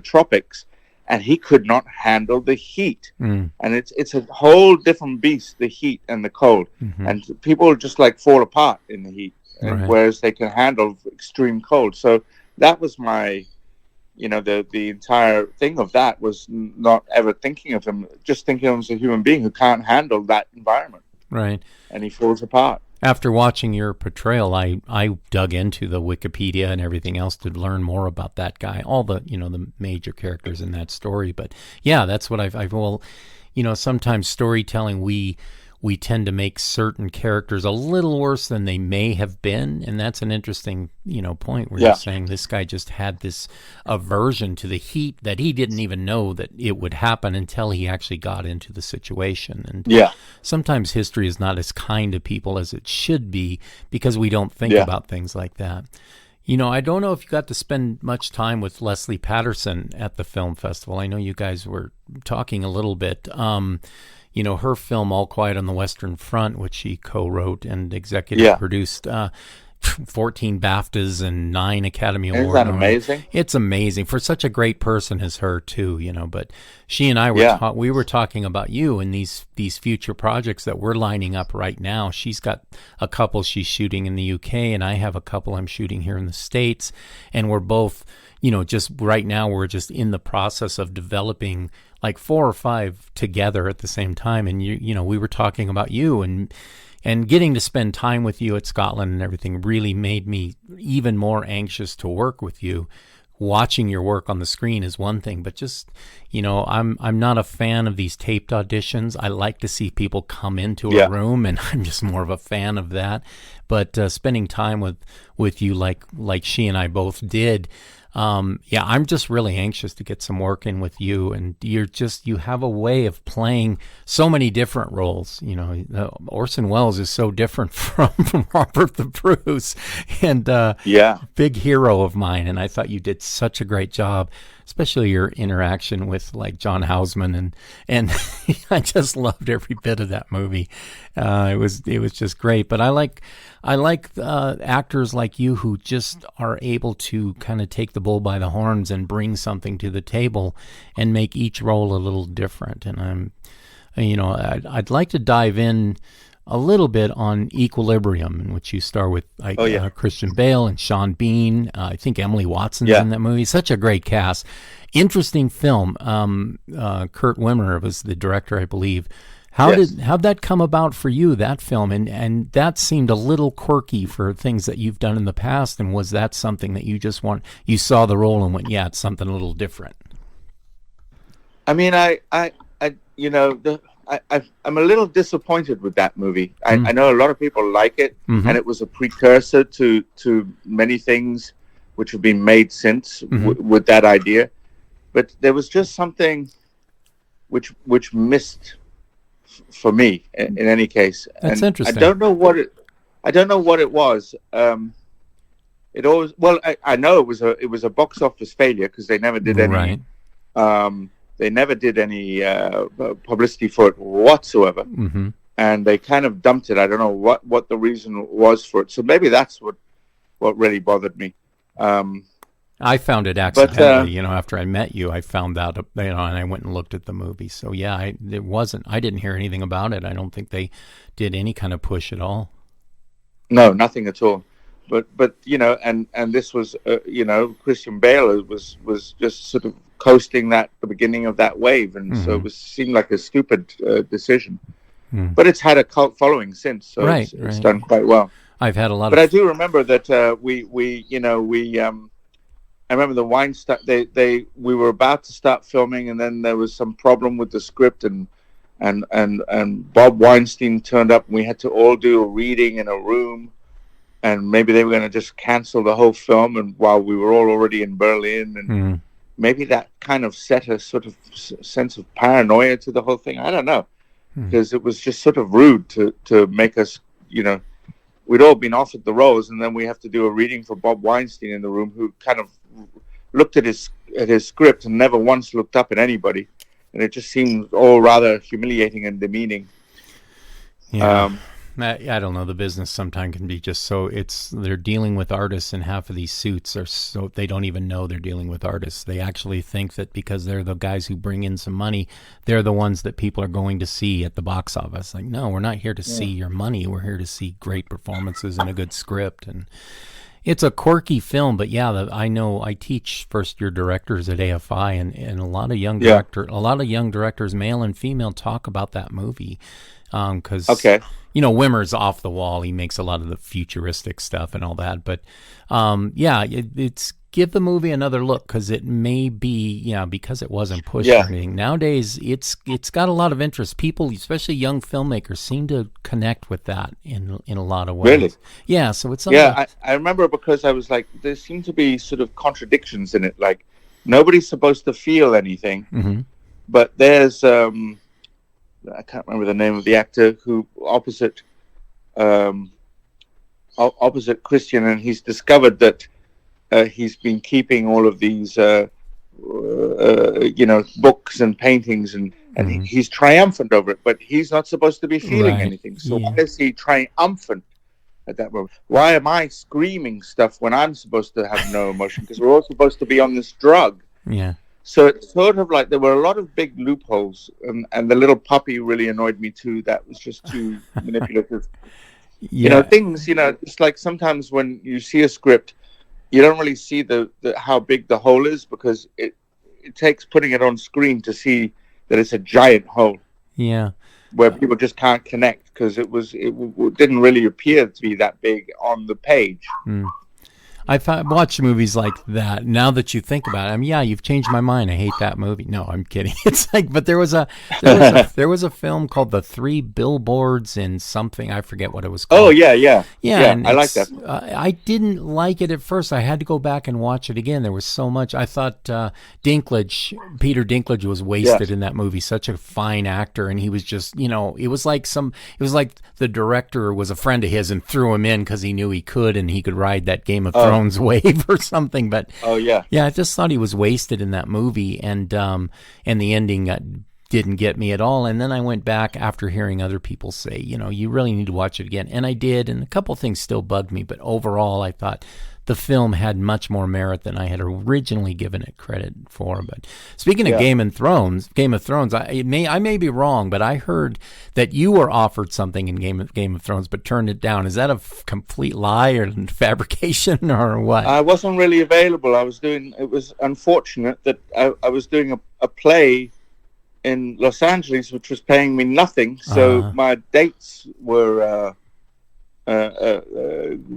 Speaker 4: tropics, and he could not handle the heat. And it's a whole different beast, the heat and the cold.
Speaker 3: Mm-hmm.
Speaker 4: And people just like fall apart in the heat, whereas they can handle extreme cold. So that was my, the entire thing of that was not ever thinking of him, just thinking of him as a human being who can't handle that environment.
Speaker 3: Right.
Speaker 4: And he falls apart.
Speaker 3: After watching your portrayal, I dug into the Wikipedia and everything else to learn more about that guy, all the, the major characters in that story. But yeah, that's what sometimes storytelling, we tend to make certain characters a little worse than they may have been. And that's an interesting, point where you're saying this guy just had this aversion to the heat that he didn't even know that it would happen until he actually got into the situation. And sometimes history is not as kind to people as it should be because we don't think about things like that. I don't know if you got to spend much time with Leslie Patterson at the film festival. I know you guys were talking a little bit. Her film All Quiet on the Western Front, which she co-wrote and executive produced, 14 BAFTAs and 9 Academy Awards.
Speaker 4: Isn't that amazing?
Speaker 3: It's amazing for such a great person as her too, But she and I were we were talking about you and these future projects that we're lining up right now. She's got a couple she's shooting in the UK, and I have a couple I'm shooting here in the States, and we're both, just right now we're just in the process of developing like 4 or 5 together at the same time. And we were talking about you and getting to spend time with you at Scotland and everything really made me even more anxious to work with you. Watching your work on the screen is one thing, but just, I'm not a fan of these taped auditions. I like to see people come into a room, and I'm just more of a fan of that. But spending time with you like she and I both did, I'm just really anxious to get some work in with you. And you have a way of playing so many different roles. Orson Welles is so different from Robert the Bruce, and big hero of mine. And I thought you did such a great job. especially your interaction with like John Houseman and I just loved every bit of that movie. It was just great. But I like actors like you who just are able to kind of take the bull by the horns and bring something to the table and make each role a little different. And I'd like to dive in a little bit on Equilibrium, in which you star with Christian Bale and Sean Bean. I think Emily Watson's in that movie. Such a great cast. Interesting film. Kurt Wimmer was the director, I believe. How'd that come about for you, that film? And that seemed a little quirky for things that you've done in the past. And was that something that you you saw the role and went, yeah, it's something a little different?
Speaker 4: I mean, I'm a little disappointed with that movie. I know a lot of people like it, and it was a precursor to many things which have been made since with that idea. But there was just something which missed for me in any case.
Speaker 3: That's interesting.
Speaker 4: I don't know what it was. It always I know it was a box office failure because they never did any. Right. They never did any publicity for it whatsoever, and they kind of dumped it. I don't know what the reason was for it. So maybe that's what really bothered me.
Speaker 3: I found it accidentally. After I met you, I found out. And I went and looked at the movie. So yeah, I didn't hear anything about it. I don't think they did any kind of push at all.
Speaker 4: No, nothing at all. But and this was Christian Bale was just sort of coasting the beginning of that wave, and so it seemed like a stupid decision. But it's had a cult following since, so it's done quite well.
Speaker 3: I've had a lot.
Speaker 4: But I do remember that I remember the Weinstein. We were about to start filming, and then there was some problem with the script, and Bob Weinstein turned up, and we had to all do a reading in a room. And maybe they were going to just cancel the whole film, and while we were all already in Berlin, and maybe that kind of set a sort of sense of paranoia to the whole thing. I don't know, because it was just sort of rude to make us, we'd all been offered the roles, and then we have to do a reading for Bob Weinstein in the room, who kind of looked at his script and never once looked up at anybody, and it just seemed all rather humiliating and demeaning.
Speaker 3: Yeah. I don't know. The business sometimes can be just so they're dealing with artists, and half of these suits are so they don't even know they're dealing with artists. They actually think that because they're the guys who bring in some money, they're the ones that people are going to see at the box office. Like, no, we're not here to see your money. We're here to see great performances and a good script. And it's a quirky film, but I know I teach first-year directors at AFI, and a lot of young directors, male and female, talk about that movie. Because Wimmer's off the wall. He makes a lot of the futuristic stuff and all that. But it's give the movie another look, because it may be because it wasn't pushed or anything. Nowadays, it's got a lot of interest. People, especially young filmmakers, seem to connect with that in a lot of ways.
Speaker 4: Really?
Speaker 3: Yeah. So it's
Speaker 4: I remember, because I was like, there seem to be sort of contradictions in it. Like, nobody's supposed to feel anything, but there's I can't remember the name of the actor who opposite Christian, and he's discovered that he's been keeping all of these books and paintings, and he's triumphant over it, but he's not supposed to be feeling anything. So why is he triumphant at that moment? Why am I screaming stuff when I'm supposed to have no emotion? Because we're all supposed to be on this drug. Yeah. So it's sort of like there were a lot of big loopholes, and the little puppy really annoyed me too. That was just too manipulative. Things. It's like sometimes when you see a script, you don't really see the how big the hole is, because it takes putting it on screen to see that it's a giant hole. Yeah. Where people just can't connect, because it didn't really appear to be that big on the page.
Speaker 3: I've watched movies like that. Now that you think about it, you've changed my mind. I hate that movie. No, I'm kidding. It's like, but there was a film called The Three Billboards in something. I forget what it was called.
Speaker 4: Oh yeah. I like that.
Speaker 3: I didn't like it at first. I had to go back and watch it again. There was so much. I thought Peter Dinklage was wasted in that movie. Such a fine actor, and he was just, it was like the director was a friend of his and threw him in because he knew he could, and he could ride that Game of Thrones Thrones wave or something. But
Speaker 4: Oh yeah.
Speaker 3: yeah, I just thought he was wasted in that movie, and the ending didn't get me at all. And then I went back after hearing other people say, you really need to watch it again, and I did. And a couple things still bugged me, but overall, I thought the film had much more merit than I had originally given it credit for. But speaking of Game of Thrones, I may be wrong, but I heard that you were offered something in Game of Thrones, but turned it down. Is that a complete lie or fabrication or what?
Speaker 4: I wasn't really available. It was unfortunate that I was doing a play in Los Angeles, which was paying me nothing. So my dates were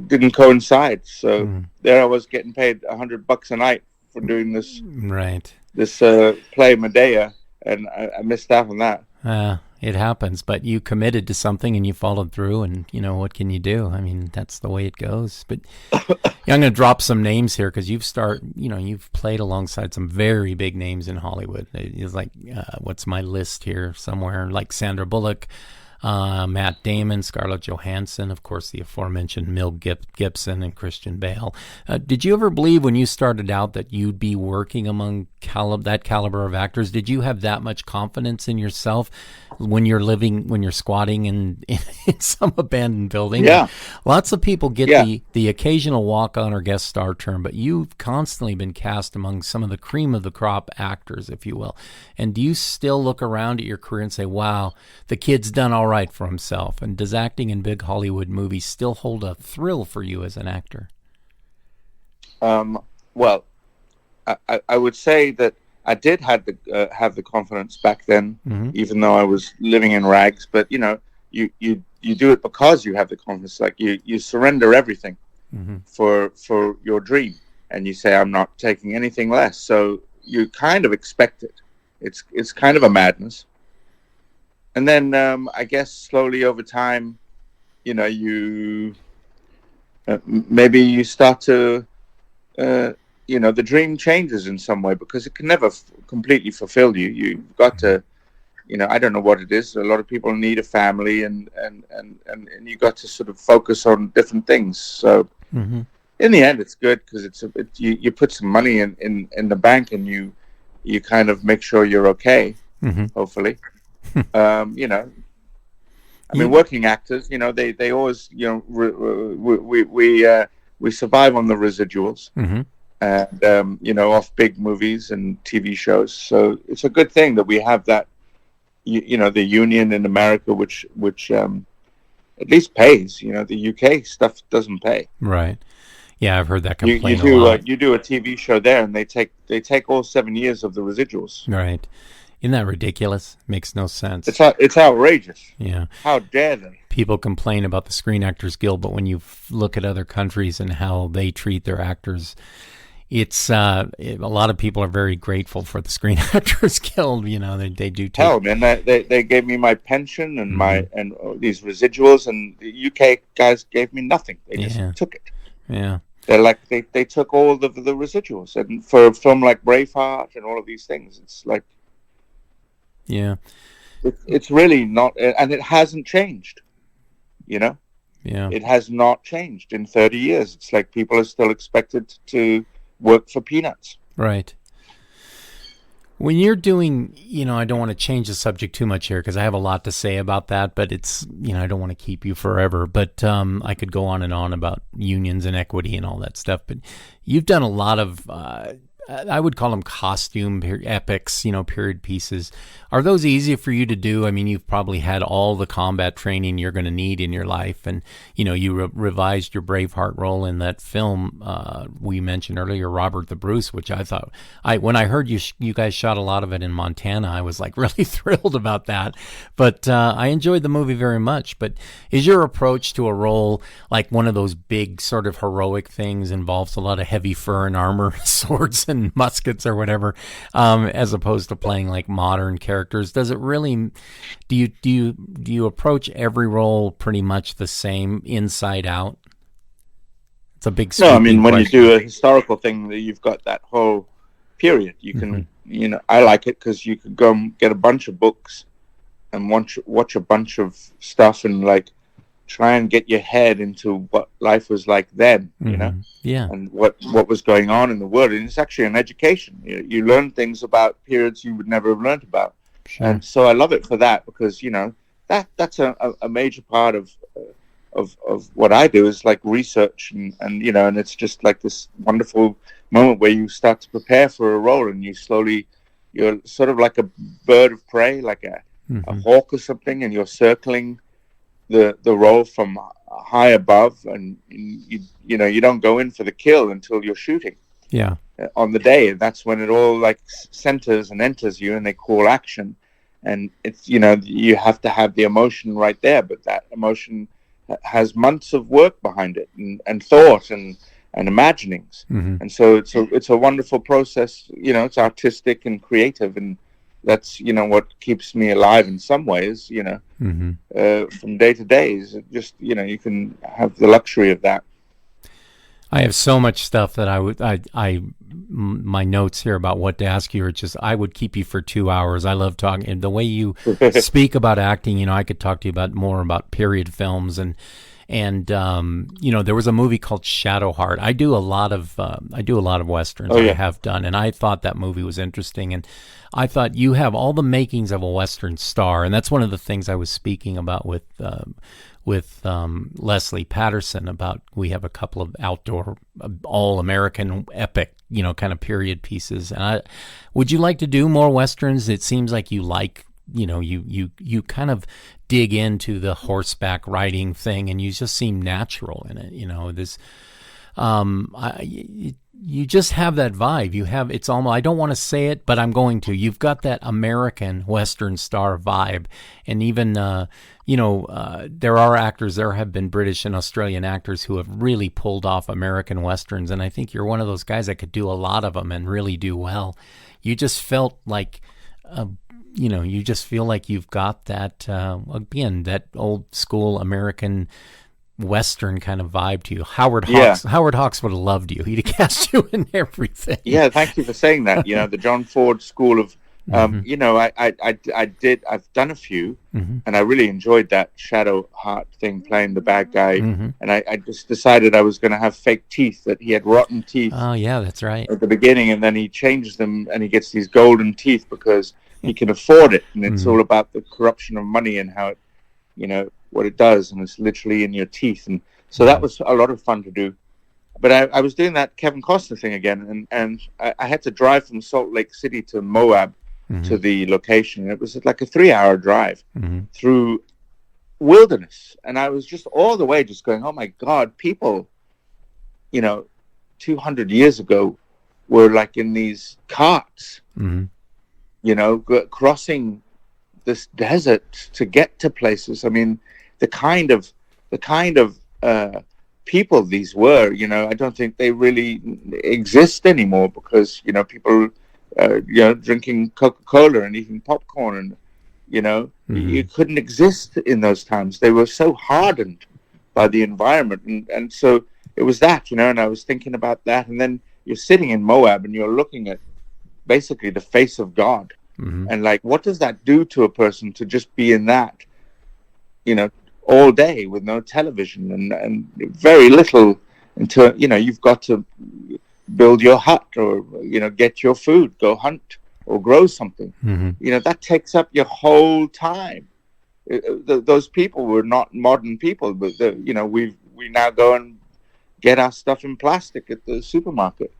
Speaker 4: didn't coincide. So there I was getting paid $100 a night for doing this.
Speaker 3: Right.
Speaker 4: This play Medea, and I missed out on that.
Speaker 3: It happens, but you committed to something and you followed through, and what can you do? I mean, that's the way it goes. But I'm going to drop some names here because you've played alongside some very big names in Hollywood. It's like, what's my list here somewhere? Like Sandra Bullock, Matt Damon, Scarlett Johansson, of course, the aforementioned Mel Gibson and Christian Bale. Did you ever believe when you started out that you'd be working among that caliber of actors? Did you have that much confidence in yourself when you're squatting in some abandoned building?
Speaker 4: Yeah.
Speaker 3: Lots of people get the occasional walk-on or guest star term, but you've constantly been cast among some of the cream of the crop actors, if you will. And do you still look around at your career and say, wow, the kid's done all right for himself? And does acting in big Hollywood movies still hold a thrill for you as an actor?
Speaker 4: Well, I would say that I did have the confidence back then, even though I was living in rags. But you do it because you have the confidence. Like you surrender everything for your dream, and you say, I'm not taking anything less. So you kind of expect it. It's kind of a madness. And then I guess slowly over time, you maybe you start to the dream changes in some way, because it can never completely fulfill you. You've got to, I don't know what it is. A lot of people need a family, and you got to sort of focus on different things. So in the end, it's good because you put some money in the bank, and you kind of make sure you're okay. Hopefully, I mean, working actors, they always, we survive on the residuals. And off big movies and TV shows. So it's a good thing that we have that, the union in America, which at least pays. The UK stuff doesn't pay.
Speaker 3: Right. Yeah, I've heard that complaint a lot.
Speaker 4: You do a TV show there, and they take all 7 years of the residuals.
Speaker 3: Right. Isn't that ridiculous? Makes no sense.
Speaker 4: It's outrageous.
Speaker 3: Yeah.
Speaker 4: How dare they?
Speaker 3: People complain about the Screen Actors Guild, but when you look at other countries and how they treat their actors, it's a lot of people are very grateful for the Screen Actors Guild. They do too.
Speaker 4: Hell, man, they gave me my pension and and these residuals, and the UK guys gave me nothing. They just took it.
Speaker 3: Yeah.
Speaker 4: They're like they took all the residuals, and for a film like Braveheart and all of these things, it's like, it's really not, and it hasn't changed. Yeah. It has not changed in 30 years. It's like people are still expected to work for peanuts.
Speaker 3: Right. When you're doing, I don't want to change the subject too much here because I have a lot to say about that, but it's, I don't want to keep you forever, but I could go on and on about unions and equity and all that stuff. But you've done a lot of, I would call them costume epics, period pieces. Are those easy for you to do? I mean, you've probably had all the combat training you're going to need in your life. And, you revised your Braveheart role in that film we mentioned earlier, Robert the Bruce, which I thought, when I heard you guys shot a lot of it in Montana, I was like really thrilled about that. But I enjoyed the movie very much. But is your approach to a role like one of those big sort of heroic things, involves a lot of heavy fur and armor, swords and muskets or whatever, as opposed to playing like modern characters? Does it really, do you approach every role pretty much the same inside out? It's a big
Speaker 4: no. I mean, when you do a historical thing, you've got that whole period. You can, I like it because you could go and get a bunch of books and watch a bunch of stuff and like try and get your head into what life was like then, you know, and what was going on in the world. And it's actually an education. You learn things about periods you would never have learned about. Sure. And so I love it for that, because, you know, that's a major part of what I do, is like research, and you know, and it's just like this wonderful moment where you start to prepare for a role, and you're sort of like a bird of prey, like a hawk or something, and you're circling the role from high above, and you know, you don't go in for the kill until you're shooting on the day, and that's when it all like centers and enters you, and they call action. And it's, you know, you have to have the emotion right there, but that emotion has months of work behind it, and thought and imaginings. And so it's a wonderful process. You know, it's artistic and creative, and that's, you know, what keeps me alive in some ways, you know, from day to day. Is just, you know, you can have the luxury of that.
Speaker 3: I have so much stuff that my notes here about what to ask you are just, I would keep you for 2 hours. I love talking, and the way you speak about acting, you know, I could talk to you more about period films, and you know, there was a movie called Shadowheart. I do a lot of westerns. I have done, and I thought that movie was interesting, and I thought you have all the makings of a Western star, and that's one of the things I was speaking about with Leslie Patterson about. We have a couple of outdoor, all-American epic, you know, kind of period pieces. And would you like to do more westerns? It seems like you like, you know, you kind of dig into the horseback riding thing, and you just seem natural in it. You know, this, you just have that vibe. It's almost, I don't want to say it, but I'm going to. You've got that American Western star vibe. And even, you know, there have been British and Australian actors who have really pulled off American Westerns. And I think you're one of those guys that could do a lot of them and really do well. You just felt like, you know, you just feel like you've got that, again, that old school American Western kind of vibe to you. Howard Hawks would have loved you. He'd have cast you in everything.
Speaker 4: Yeah, thank you for saying that. You know, the John Ford school of, you know, I've done a few, and I really enjoyed that Shadowheart thing, playing the bad guy. And I just decided I was going to have fake teeth, that he had rotten teeth.
Speaker 3: Oh yeah, that's right.
Speaker 4: At the beginning, and then he changes them, and he gets these golden teeth because he can afford it. And it's all about the corruption of money and how it, you know, what it does, and it's literally in your teeth. And so that was a lot of fun to do. But I was doing that Kevin Costner thing again, and I had to drive from Salt Lake City to Moab to the location. It was like a 3-hour drive through wilderness, and I was just all the way just going, oh my God, people, you know, 200 years ago were like in these carts, you know, crossing this desert to get to places. I mean, the kind of people these were, you know, I don't think they really exist anymore, because, you know, people, you know, drinking Coca-Cola and eating popcorn, and, you know, you couldn't exist in those times. They were so hardened by the environment. And so it was that, you know, and I was thinking about that. And then you're sitting in Moab and you're looking at basically the face of God. And like, what does that do to a person to just be in that, you know, all day with no television and very little until, you know, you've got to build your hut, or, you know, get your food, go hunt or grow something. You know, that takes up your whole time. Those people were not modern people, but, you know, we now go and get our stuff in plastic at the supermarket.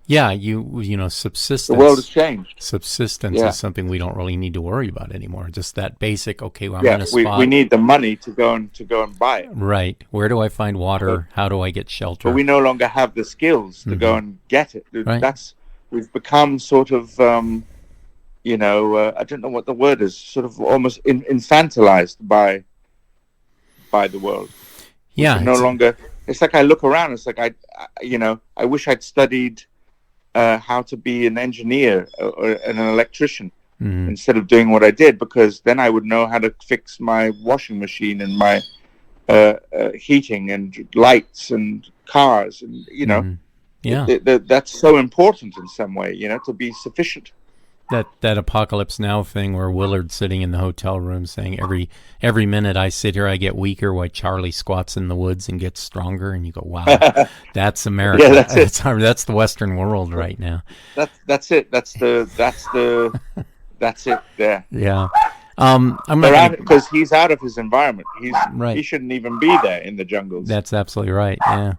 Speaker 3: Yeah, you know, subsistence.
Speaker 4: The world has changed.
Speaker 3: Subsistence is something we don't really need to worry about anymore. Just that basic. Okay, well, I'm in a spot.
Speaker 4: We need the money to go and buy it.
Speaker 3: Right. Where do I find water? How do I get shelter?
Speaker 4: But we no longer have the skills to go and get it.
Speaker 3: Right.
Speaker 4: We've become sort of, you know, I don't know what the word is. Sort of almost infantilized by the world.
Speaker 3: Yeah.
Speaker 4: No longer. It's like I look around. It's like I wish I'd studied how to be an engineer or an electrician instead of doing what I did, because then I would know how to fix my washing machine and my heating and lights and cars, and, you know,
Speaker 3: Yeah.
Speaker 4: That's so important in some way, you know, to be sufficient.
Speaker 3: That Apocalypse Now thing where Willard's sitting in the hotel room saying every minute I sit here I get weaker while Charlie squats in the woods and gets stronger, and you go, wow, that's America.
Speaker 4: Yeah, that's it.
Speaker 3: That's the Western world right now.
Speaker 4: That's it. That's it there.
Speaker 3: Yeah. I'm not
Speaker 4: because he's out of his environment.
Speaker 3: Right.
Speaker 4: He shouldn't even be there in the jungles.
Speaker 3: That's absolutely right. Yeah.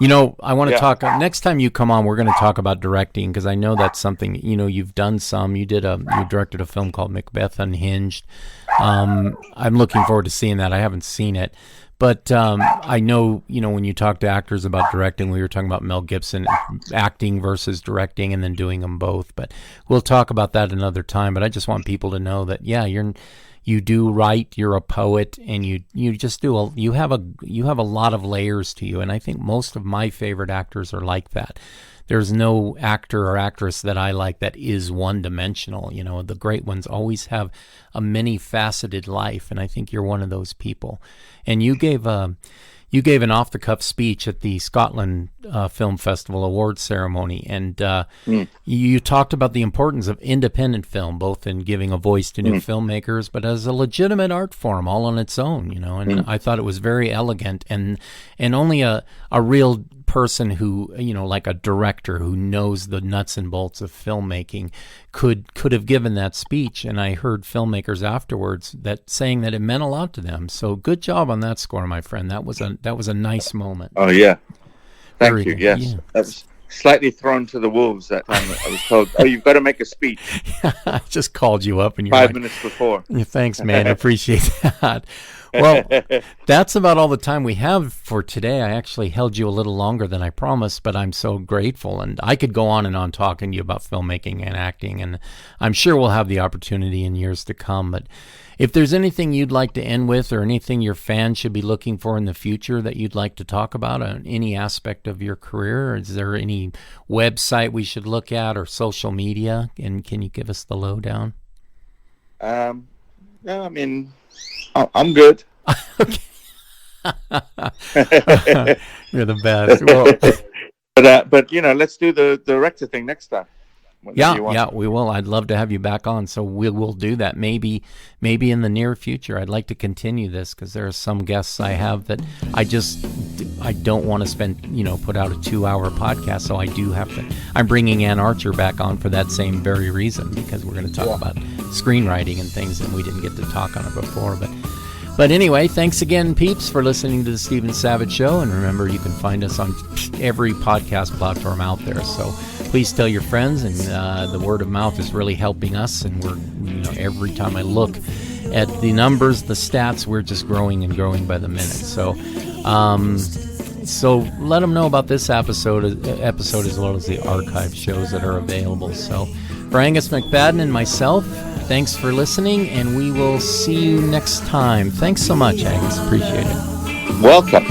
Speaker 3: You know, I want to talk next time you come on. We're going to talk about directing, because I know that's something, you know, you've done some. You directed a film called Macbeth Unhinged. I'm looking forward to seeing that. I haven't seen it, but I know, you know, when you talk to actors about directing, we were talking about Mel Gibson, acting versus directing, and then doing them both. But we'll talk about that another time. But I just want people to know that, yeah, you do write, you're a poet, and you just do you have a lot of layers to you, and I think most of my favorite actors are like that. There's no actor or actress that I like that is one-dimensional. You know, the great ones always have a many-faceted life, and I think you're one of those people. And you gave an off-the-cuff speech at the Scotland Film Festival Awards ceremony, and you talked about the importance of independent film, both in giving a voice to new filmmakers, but as a legitimate art form all on its own, you know. And I thought it was very elegant, and only a real person who, you know, like a director who knows the nuts and bolts of filmmaking could have given that speech. And I heard filmmakers afterwards saying that it meant a lot to them. So good job on that score, my friend. That was a nice moment.
Speaker 4: Oh yeah, thank you.
Speaker 3: Good.
Speaker 4: Yes,
Speaker 3: Yeah.
Speaker 4: That was slightly thrown to the wolves that time. I was told, "Oh, you've got to make a speech."
Speaker 3: I just called you up, and you're
Speaker 4: 5
Speaker 3: like,
Speaker 4: minutes before.
Speaker 3: Yeah, thanks, man. I appreciate that. Well, that's about all the time we have for today. I actually held you a little longer than I promised, but I'm so grateful. And I could go on and on talking to you about filmmaking and acting, and I'm sure we'll have the opportunity in years to come. But if there's anything you'd like to end with, or anything your fans should be looking for in the future that you'd like to talk about on any aspect of your career, is there any website we should look at or social media? And can you give us the lowdown?
Speaker 4: No, I mean, I'm good.
Speaker 3: Okay. You're the best. Well,
Speaker 4: but you know, let's do the director thing next time.
Speaker 3: Yeah, we will. I'd love to have you back on, so we'll do that. Maybe in the near future. I'd like to continue this, because there are some guests I have that I don't want to put out a 2-hour podcast, so I do have to. I'm bringing Ann Archer back on for that same very reason, because we're going to talk about screenwriting and things that we didn't get to talk on it before. But anyway, thanks again, peeps, for listening to the Stephen Savage Show. And remember, you can find us on every podcast platform out there. So please tell your friends, and the word of mouth is really helping us. And we're, every time I look at the numbers, the stats, we're just growing and growing by the minute. So let them know about this episode as well as the archive shows that are available. So for Angus MacFadyen and myself, thanks for listening, and we will see you next time. Thanks so much, Angus. Appreciate it.
Speaker 4: Welcome.